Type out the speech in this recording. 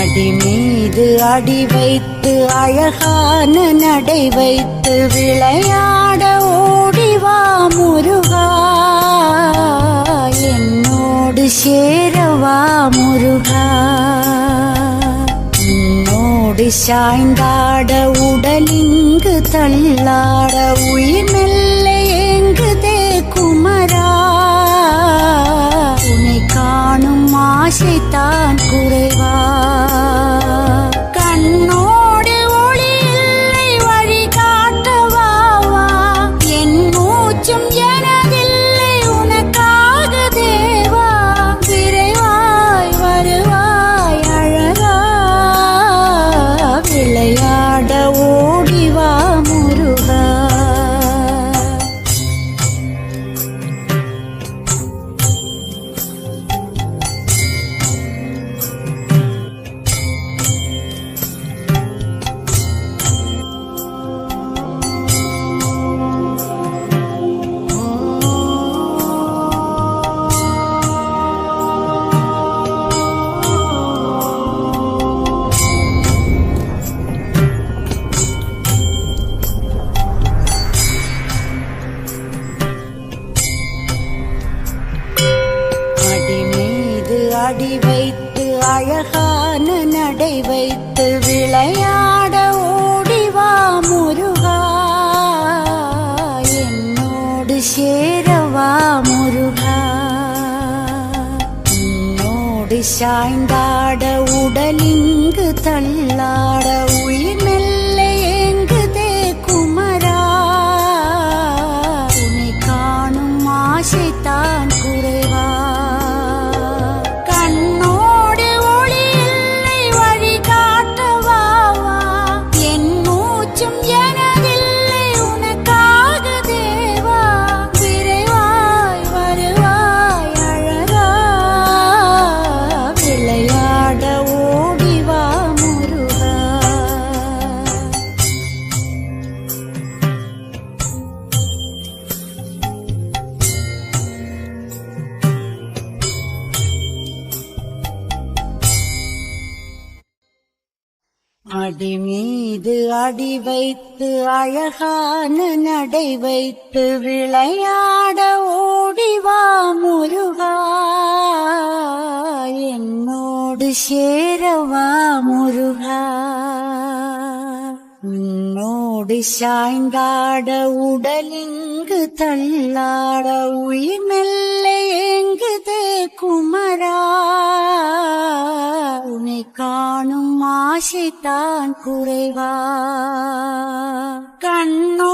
அடி மீது அடி வைத்து அழகான நடை வைத்து விளையாட ஓடிவா முருகா, என்னோடு சேரவா முருகா. உன்னோடு சாய்ந்தாட உடலிங்கு தள்ளாட உயிர் மெல்ல ஏங்குதே குமரா, உன்னை காணும் ஆசைத்தான் குறைவா. கண்ணோடு ஒளி இல்லை வழி காட்டவாவா, என் மூச்சும் எனதில்லை உனக்காக தேவா. விரைவாய் வருவாய் அழகா, விளையாட ஓடிவா முருகா. அடி வைத்து அழகான நடை வைத்து விளையாட ஓடிவா முருகா, என்னோடு சேரவா முருகா. உன்னோடு சாய்ந்தாட உடலிங்கு தள்ளாட உயிர் மெல்ல ஏங்குதே குமரா, உன்னை காணும் ஆசைத்தான் குறைவா. கண்ணோடு ஒளி இல்லை வழி காட்டவாவா, என் மூச்சும் எனதில்லை உனக்காக தேவா. விரைவாய் வருவாய் அழகா, விளையாட ஓடிவா முருகா. அடி மீது அடி வைத்து அழகான நடை வைத்து விளையாட ஓடிவா முருகா, என்னோடு சேரவா முருகா. உன்னோடு சாய்ந்தாட உடலிங்கு தள்ளாட உயிர் மெல்ல ஏங்குதே குமரா, உன்னை காணும் ஆசைத்தான் குறைவா. கண்ணோ